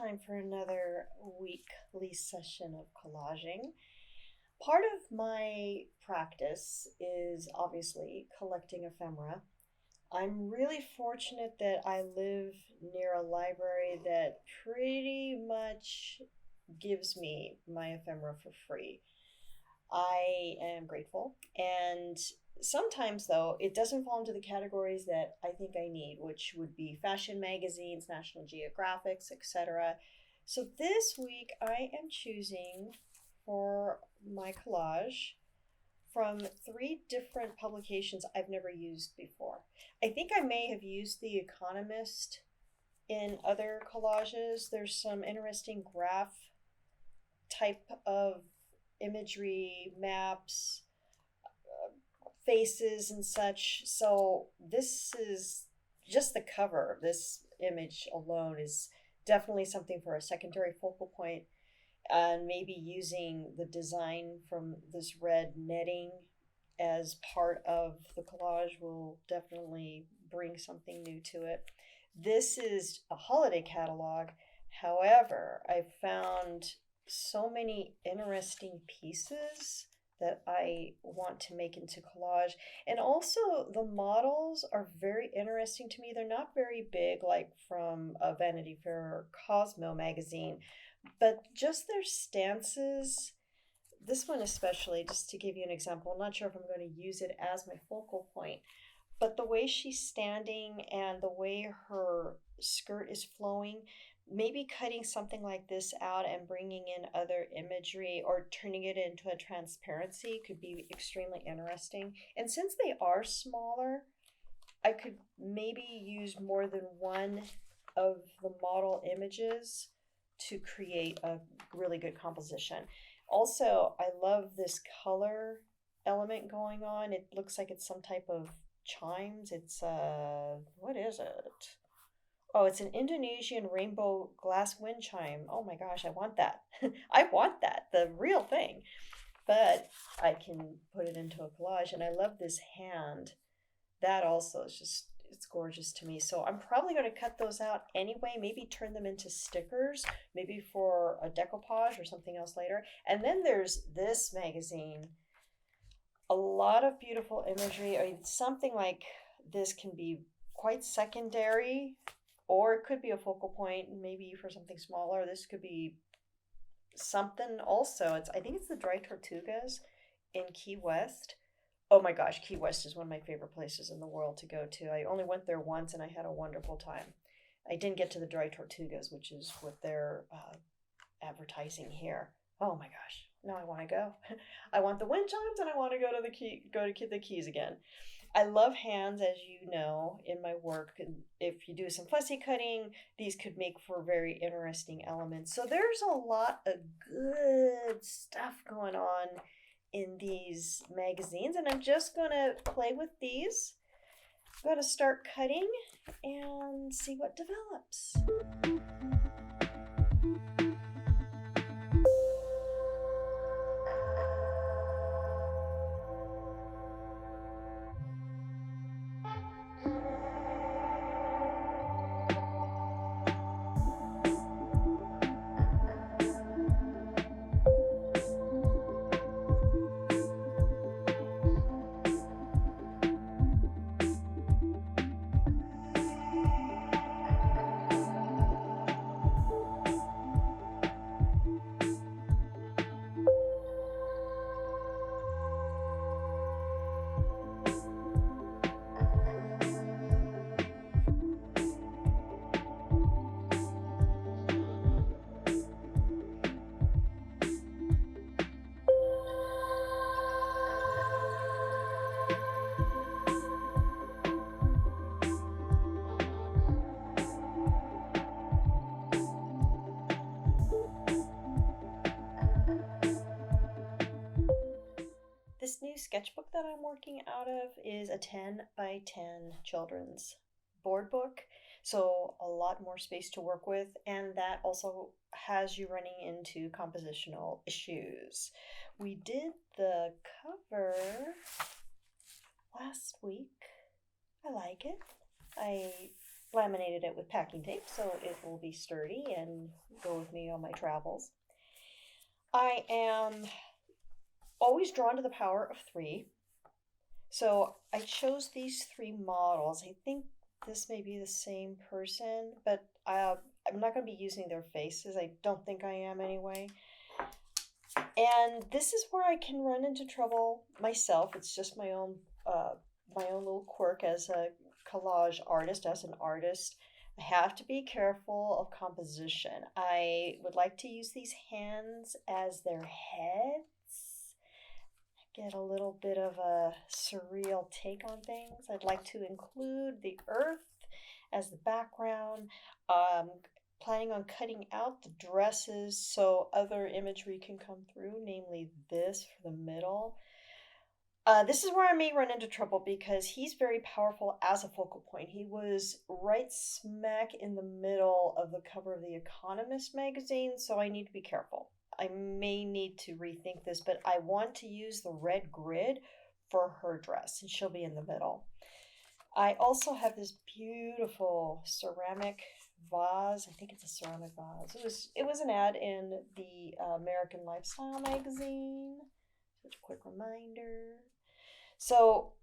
time for another weekly session of collaging. Part of my practice is obviously collecting ephemera. I'm really fortunate that I live near a library that pretty much gives me my ephemera for free. I am grateful. And sometimes, though, it doesn't fall into the categories that I think I need, which would be fashion magazines, National Geographics, etc. So this week, I am choosing for my collage from three different publications I've never used before. I think I may have used The Economist in other collages. There's some interesting graph type of imagery, maps, faces, and such. So this is just the cover of this image alone is definitely something for a secondary focal point, and maybe using the design from this red netting as part of the collage will definitely bring something new to it. This is a holiday catalog. However, I found so many interesting pieces that I want to make into collage. And also, the models are very interesting to me. They're not very big, like from a Vanity Fair or Cosmo magazine, but just their stances. This one, especially, just to give you an example, I'm not sure if I'm going to use it as my focal point, but the way she's standing and the way her skirt is flowing, maybe cutting something like this out and bringing in other imagery or turning it into a transparency could be extremely interesting. And since they are smaller, I could maybe use more than one of the model images to create a really good composition. Also, I love this color element going on. It looks like it's some type of chimes. It's what is it? Oh, it's an Indonesian rainbow glass wind chime. Oh my gosh, I want that. I want that, the real thing. But I can put it into a collage, and I love this hand. That also is just, it's gorgeous to me. So I'm probably going to cut those out anyway, maybe turn them into stickers, maybe for a decoupage or something else later. And then there's this magazine. A lot of beautiful imagery. I mean, something like this can be quite secondary, or it could be a focal point, maybe for something smaller. This could be something also. I think it's the Dry Tortugas in Key West. Oh my gosh, Key West is one of my favorite places in the world to go to. I only went there once and I had a wonderful time. I didn't get to the Dry Tortugas, which is what they're advertising here. Oh my gosh, now I want to go. I want the wind chimes and I want to go to the Keys again. I love hands, as you know, in my work. And if you do some fussy cutting, these could make for very interesting elements. So there's a lot of good stuff going on in these magazines, and I'm just gonna play with these. I'm gonna start cutting and see what develops. This new sketchbook that I'm working out of is a 10 by 10 children's board book, so a lot more space to work with, and that also has you running into compositional issues. We did the cover last week. I like it. I laminated it with packing tape so it will be sturdy and go with me on my travels. I am always drawn to the power of three. So I chose these three models. I think this may be the same person, but I'm not going to be using their faces. I don't think I am anyway. And this is where I can run into trouble myself. It's just my own little quirk as a collage artist, as an artist. I have to be careful of composition. I would like to use these hands as their heads, get a little bit of a surreal take on things. I'd like to include the earth as the background. Planning on cutting out the dresses so other imagery can come through, namely this for the middle. This is where I may run into trouble because he's very powerful as a focal point. He was right smack in the middle of the cover of The Economist magazine, so I need to be careful. I may need to rethink this, but I want to use the red grid for her dress, and she'll be in the middle. I also have this beautiful ceramic vase. I think it's a ceramic vase. It was an ad in the American Lifestyle magazine. Such a quick reminder. So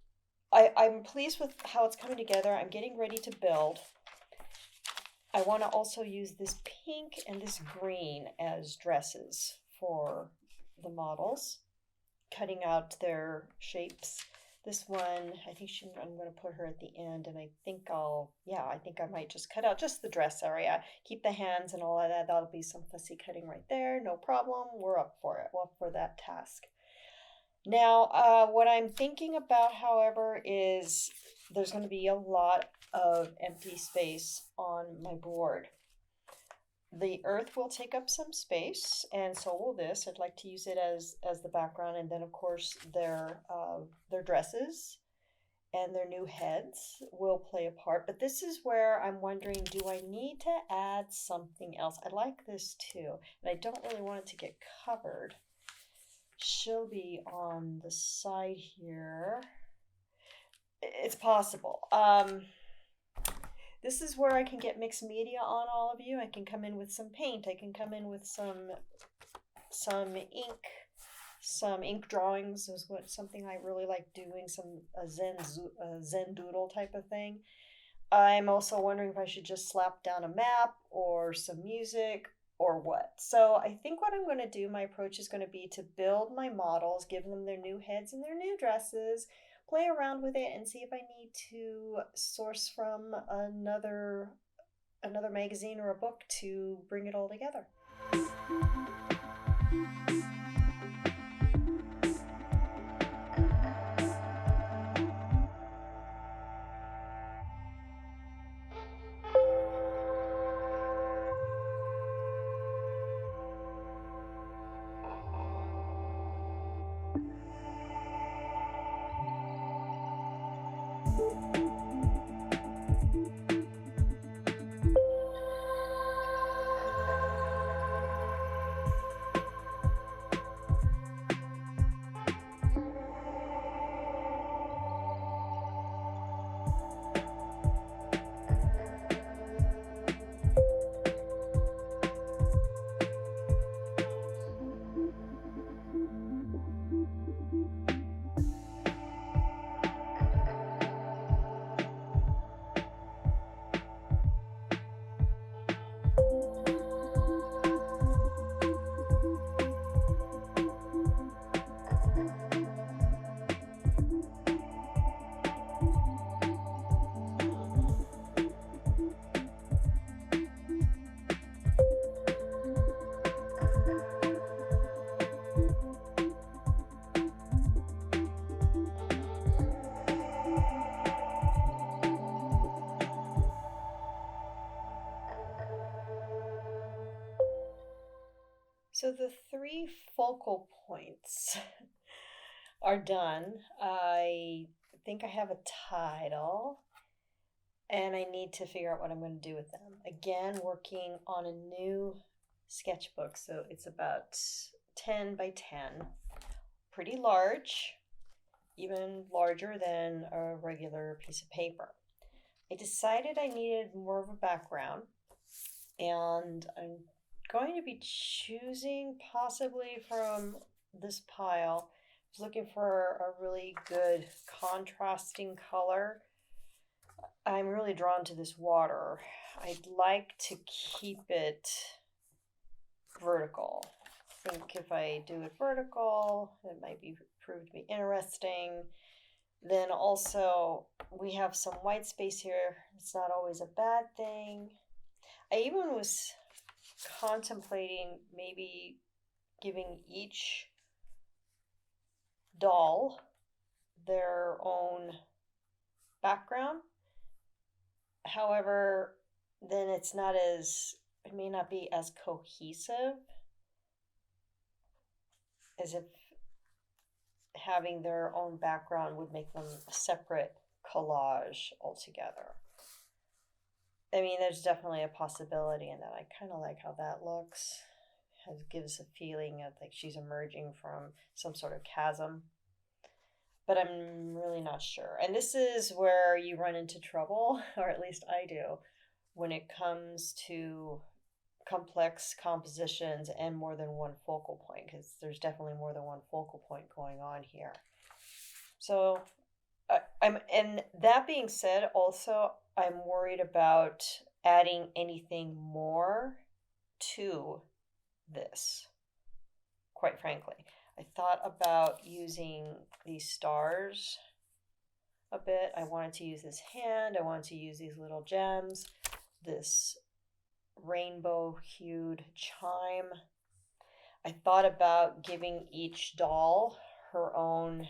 I'm pleased with how it's coming together. I'm getting ready to build. I want to also use this pink and this green as dresses for the models, cutting out their shapes. This one, I'm going to put her at the end, and I think I might just cut out just the dress area. Keep the hands and all of that. That'll be some fussy cutting right there. No problem. We're up for it. We're up for that task. Now, what I'm thinking about, however, is there's going to be a lot of empty space on my board. The earth will take up some space, and so will this. I'd like to use it as the background, and then of course their dresses and their new heads will play a part. But this is where I'm wondering, do I need to add something else? I like this too, and I don't really want it to get covered. She'll be on the side here. It's possible. This is where I can get mixed media on all of you. I can come in with some paint. I can come in with some ink. Some ink drawings is something I really like doing. Some Zen doodle type of thing. I'm also wondering if I should just slap down a map or some music or what. So I think what I'm going to do, my approach is going to be to build my models, give them their new heads and their new dresses, play around with it, and see if I need to source from another magazine or a book to bring it all together. So the three focal points are done. I think I have a title, and I need to figure out what I'm going to do with them. Again, working on a new sketchbook, so it's about 10 by 10, pretty large, even larger than a regular piece of paper. I decided I needed more of a background, and I'm going to be choosing possibly from this pile. I was looking for a really good contrasting color. I'm really drawn to this water. I'd like to keep it vertical. I think if I do it vertical, it might be prove to be interesting. Then also, we have some white space here. It's not always a bad thing. I even was contemplating maybe giving each doll their own background. However, then it may not be as cohesive as if having their own background would make them a separate collage altogether. I mean, there's definitely a possibility in that. I kind of like how that looks. It gives a feeling of like she's emerging from some sort of chasm. But I'm really not sure. And this is where you run into trouble, or at least I do, when it comes to complex compositions and more than one focal point, because there's definitely more than one focal point going on here. So and that being said, also I'm worried about adding anything more to this, quite frankly. I thought about using these stars a bit. I wanted to use this hand. I wanted to use these little gems, this rainbow hued chime. I thought about giving each doll her own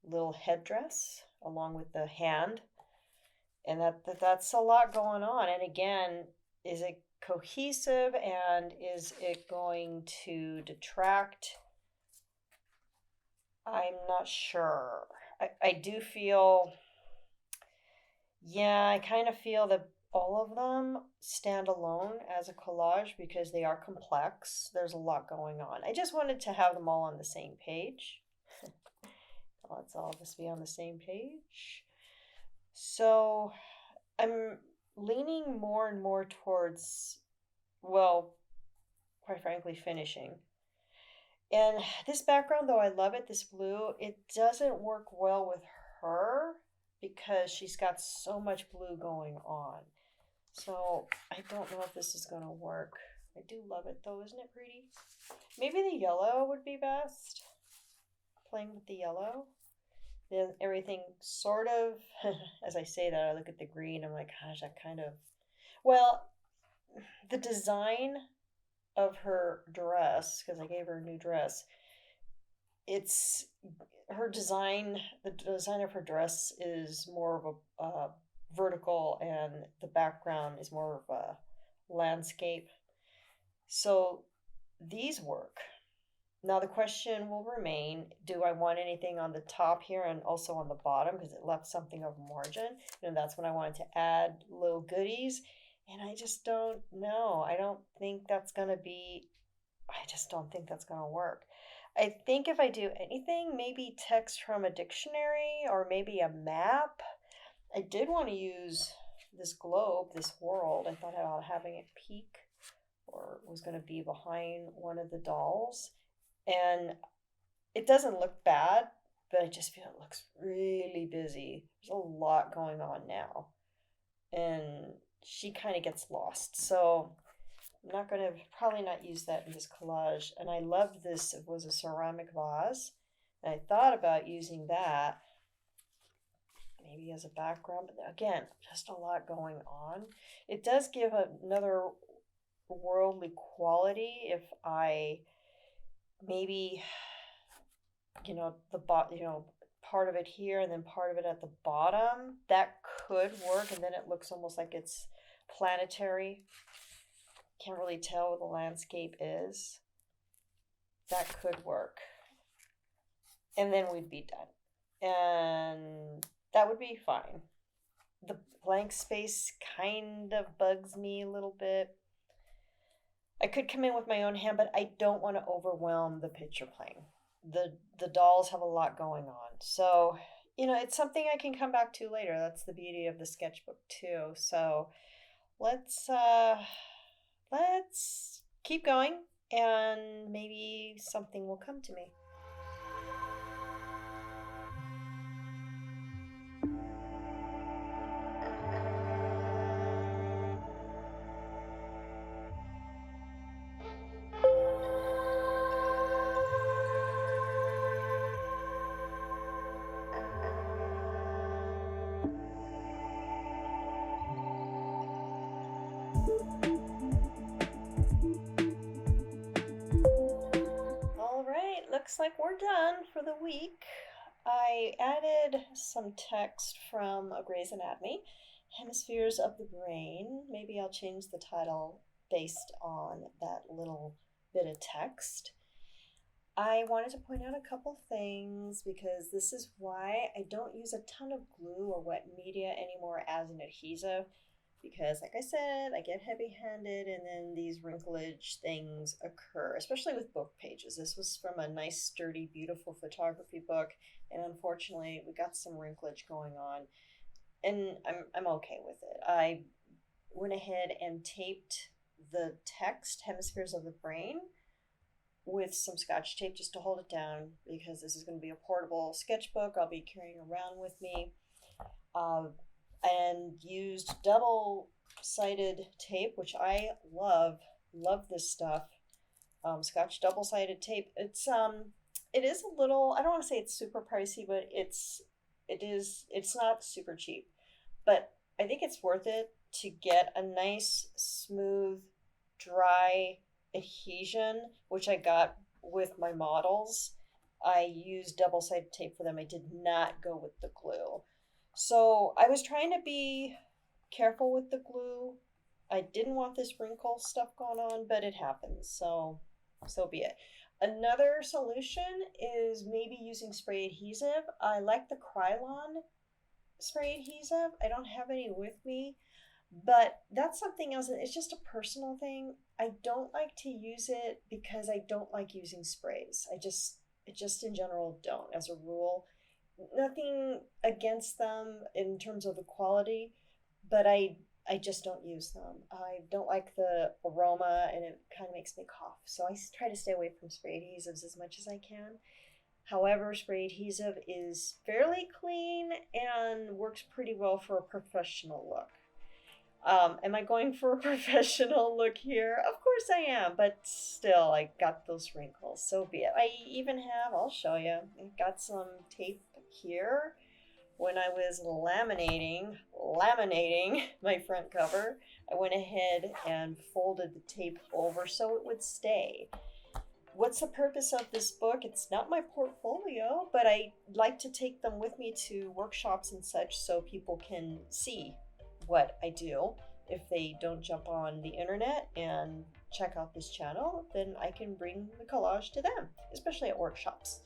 little headdress along with the hand. And that's a lot going on. And again, is it cohesive and is it going to detract? I'm not sure. I do feel, yeah, I kind of feel that all of them stand alone as a collage because they are complex. There's a lot going on. I just wanted to have them all on the same page. Let's all just be on the same page. So I'm leaning more and more towards, well, quite frankly, finishing. And this background, though I love it, this blue, it doesn't work well with her because she's got so much blue going on. So I don't know if this is going to work. I do love it though, isn't it pretty? Maybe the yellow would be best. Playing with the yellow. Then everything sort of, as I say that, I look at the green, I'm like, gosh, that kind of, well, the design of her dress, because I gave her a new dress, it's her design, the design of her dress is more of a vertical and the background is more of a landscape. So these work. Now the question will remain, do I want anything on the top here and also on the bottom because it left something of margin? And that's when I wanted to add little goodies. And I just don't know. I just don't think that's going to work. I think if I do anything, maybe text from a dictionary or maybe a map. I did want to use this globe, this world. I thought about having it peek or was going to be behind one of the dolls. And it doesn't look bad, but I just feel it looks really busy. There's a lot going on now. And she kind of gets lost. So I'm not going to probably not use that in this collage. And I love this. It was a ceramic vase. And I thought about using that maybe as a background. But again, just a lot going on. It does give another worldly quality if I maybe part of it here and then part of it at the bottom. That could work, and then it looks almost like it's planetary. Can't really tell what the landscape is. That could work, and then we'd be done, and that would be fine. The blank space kind of bugs me a little bit. I could come in with my own hand, but I don't want to overwhelm the picture plane. The dolls have a lot going on. So it's something I can come back to later. That's the beauty of the sketchbook too. So let's uh let's keep going and maybe something will come to me. All right, looks like we're done for the week. I added some text from a Grey's Anatomy, Hemispheres of the Brain. Maybe I'll change the title based on that little bit of text. I wanted to point out a couple things because this is why I don't use a ton of glue or wet media anymore as an adhesive. Because, like I said, I get heavy handed and then these wrinklage things occur, especially with book pages. This was from a nice, sturdy, beautiful photography book, and unfortunately, we got some wrinklage going on, and I'm okay with it. I went ahead and taped the text, Hemispheres of the Brain, with some scotch tape just to hold it down because this is going to be a portable sketchbook I'll be carrying around with me. Uh, and used double-sided tape, which I love this stuff. Scotch double-sided tape. It is a little, I don't want to say it's super pricey, but it's not super cheap. But I think it's worth it to get a nice, smooth, dry adhesion, which I got with my models. I used double-sided tape for them. I did not go with the glue. So I was trying to be careful with the glue. I didn't want this wrinkle stuff going on, but it happens. So be it. Another solution is maybe using spray adhesive. I like the Krylon spray adhesive. I don't have any with me, but that's something else. It's just a personal thing. I don't like to use it because I don't like using sprays. I just in general don't as a rule. Nothing against them in terms of the quality, but I just don't use them. I don't like the aroma and it kind of makes me cough. So I try to stay away from spray adhesives as much as I can. However, spray adhesive is fairly clean and works pretty well for a professional look. Am I going for a professional look here? Of course I am, but still, I got those wrinkles. So be it. I even have, I'll show you, I got some tape here when I was laminating my front cover. I went ahead and folded the tape over so it would stay. What's the purpose of this book? It's not my portfolio, but I like to take them with me to workshops and such so people can see what I do. If they don't jump on the internet and check out this channel, then I can bring the collage to them, especially at workshops.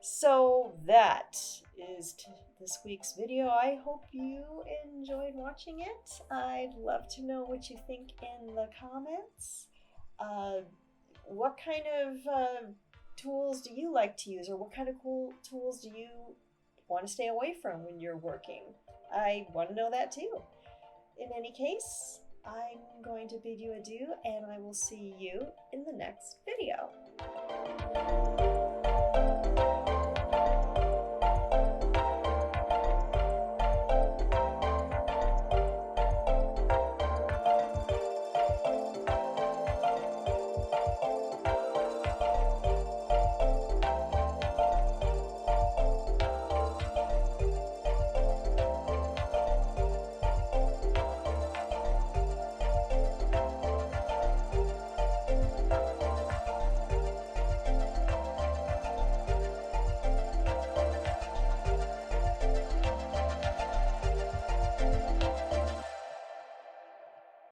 So that is this week's video. I hope you enjoyed watching it. I'd love to know what you think in the comments. What kind of tools do you like to use, or what kind of cool tools do you want to stay away from when you're working? I want to know that too. In any case, I'm going to bid you adieu, and I will see you in the next video.